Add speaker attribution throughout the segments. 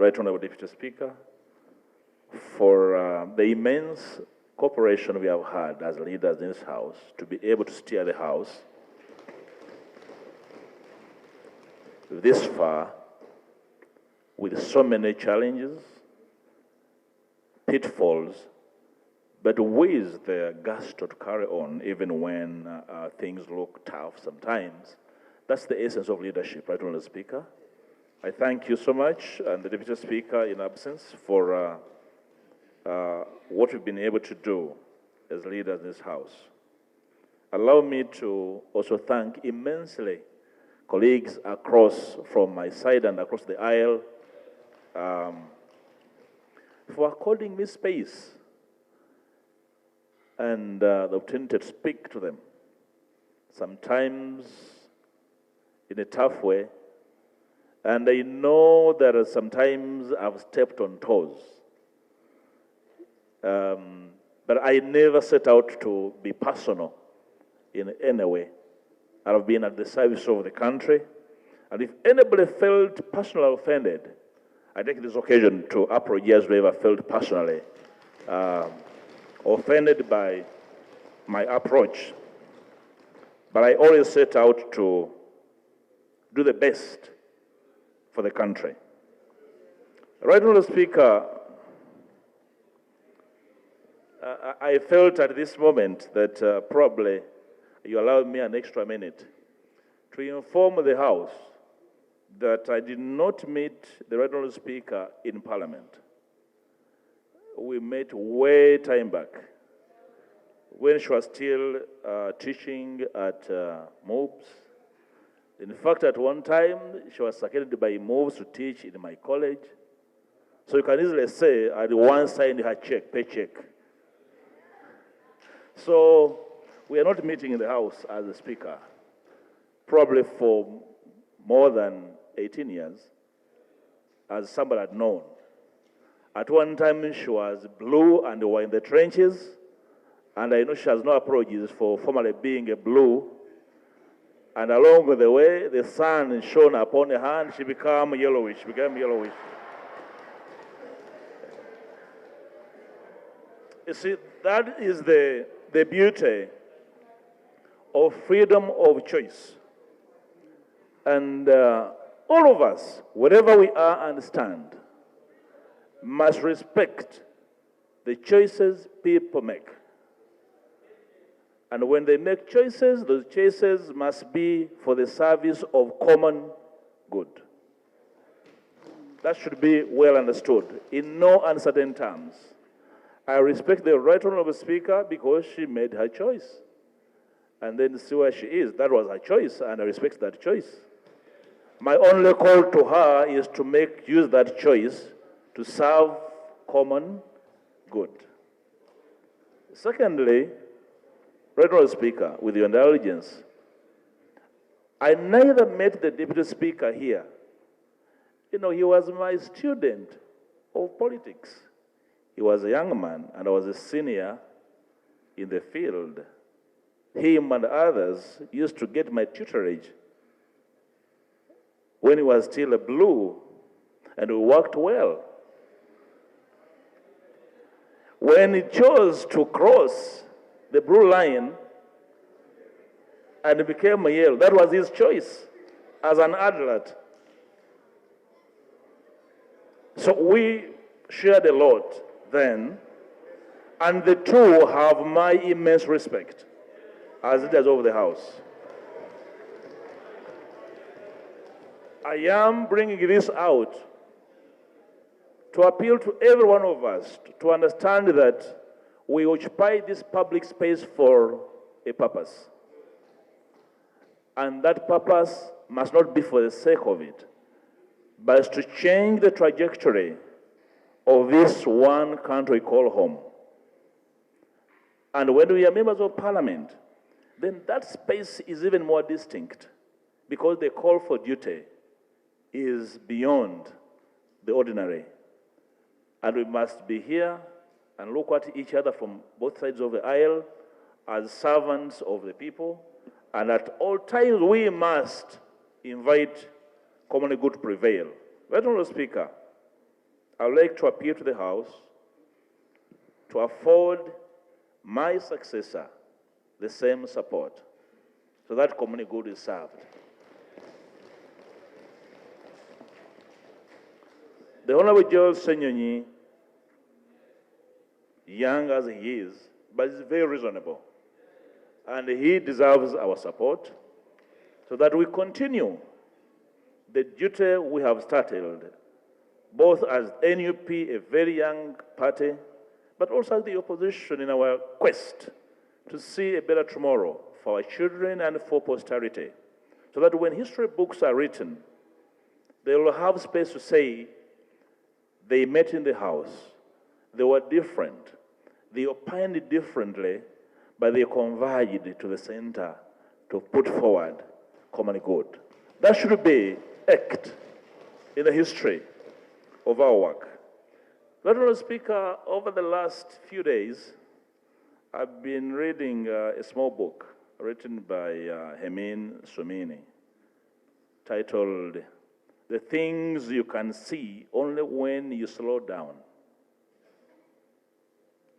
Speaker 1: Right Honourable Deputy Speaker, for the immense cooperation we have had as leaders in this House to be able to steer the House this far with so many challenges, pitfalls, but with the gusto to carry on even when things look tough sometimes. That's the essence of leadership, right, Honourable Speaker. I thank you so much, and the Deputy Speaker in absence, for what we've been able to do as leaders in this House. Allow me to also thank immensely colleagues across from my side and across the aisle for according me space and the opportunity to speak to them, sometimes in a tough way. And I know that sometimes I've stepped on toes. But I never set out to be personal in any way. I've been at the service of the country. And if anybody felt personally offended, I take this occasion to apologize to whoever felt personally offended by my approach. But I always set out to do the best for the country. Right, Honourable Speaker, I felt at this moment that probably you allowed me an extra minute to inform the House that I did not meet the Right Honourable Speaker in Parliament. We met way time back when she was still teaching at MOOBS. In fact, at one time, she was seconded by MOOBS to teach in my college. So you can easily say I once signed her paycheck. So we are not meeting in the House as a speaker, probably for more than 18 years, as somebody had known. At one time, she was blue and we were in the trenches, and I know she has no apologies for formerly being a blue. And along the way, the sun shone upon her hand, she became yellowish, You see, that is the beauty of freedom of choice. And all of us, wherever we are and stand, must respect the choices people make. And when they make choices, those choices must be for the service of common good. That should be well understood in no uncertain terms. I respect the Right Honourable Speaker because she made her choice. And then see where she is. That was her choice, and I respect that choice. My only call to her is to use that choice to serve common good. Secondly, Right Honourable Speaker, with your indulgence, I neither met the Deputy Speaker here. You know, he was my student of politics. He was a young man, and I was a senior in the field. Him and others used to get my tutorage when he was still a blue, and we worked well. When he chose to cross the blue line and became a yellow, that was his choice as an adult. So we shared a lot then, and the two have my immense respect as leaders of the House. I am bringing this out to appeal to every one of us to understand that we occupy this public space for a purpose. And that purpose must not be for the sake of it, but to change the trajectory of this one country called home. And when we are members of Parliament, then that space is even more distinct because the call for duty is beyond the ordinary. And we must be here and look at each other from both sides of the aisle as servants of the people. And at all times, we must invite common good to prevail. Right, Honourable Speaker, I would like to appeal to the House to afford my successor the same support so that community good is served. The Honorable Joel Senyonyi, young as he is, but is very reasonable, and he deserves our support so that we continue the duty we have started, both as NUP, a very young party, but also as the opposition in our quest to see a better tomorrow for our children and for posterity, so that when history books are written, they will have space to say they met in the House, they were different, they opined differently, but they converged to the center to put forward common good. That should be act in the history of our work. Honorable Speaker, over the last few days, I've been reading a small book written by Hemin Sumini, titled "The Things You Can See Only When You Slow Down."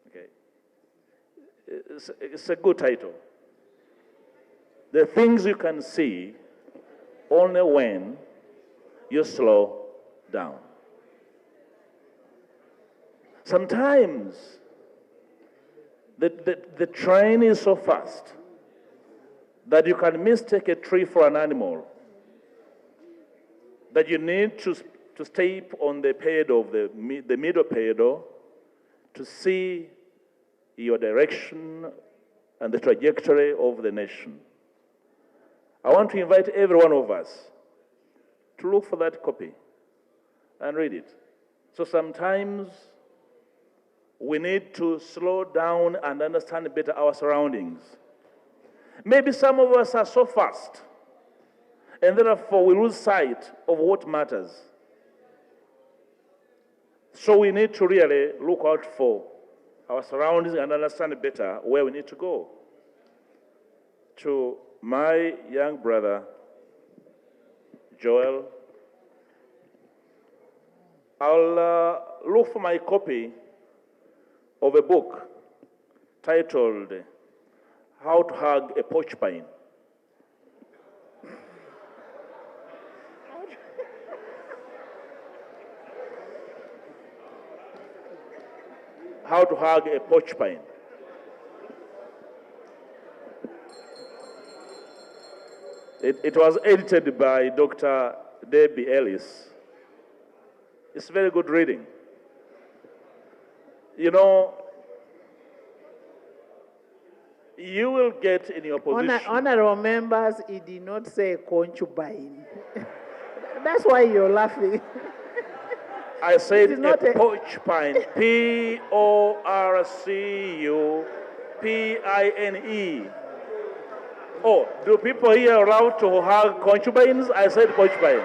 Speaker 1: Okay, it's a good title. The things you can see only when you slow down. Sometimes the train is so fast that you can mistake a tree for an animal, that you need to step on the pedal, the middle pedal, to see your direction and the trajectory of the nation. I want to invite every one of us to look for that copy and read it. So sometimes we need to slow down and understand better our surroundings. Maybe some of us are so fast, and therefore we lose sight of what matters. So we need to really look out for our surroundings and understand better where we need to go. To my young brother, Joel, I'll look for my copy of a book titled "How to Hug a Porcupine." How to Hug a Porcupine. It was edited by Dr. Debbie Ellis. It's very good reading. You know, you will get in your position.
Speaker 2: Honorable members, he did not say concubine. That's why you're laughing.
Speaker 1: I said a porcupine. Porcupine. Oh, do people here allowed to hug concubines? I said porcupine.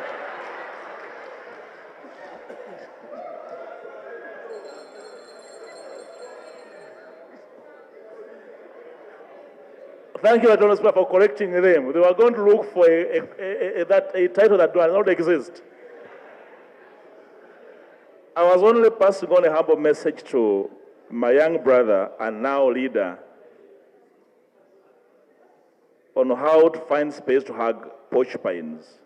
Speaker 1: Thank you, Honorable Speaker, for correcting them. They were going to look for a title that does not exist. I was only passing on a humble message to my young brother and now leader on how to find space to hug porcupines.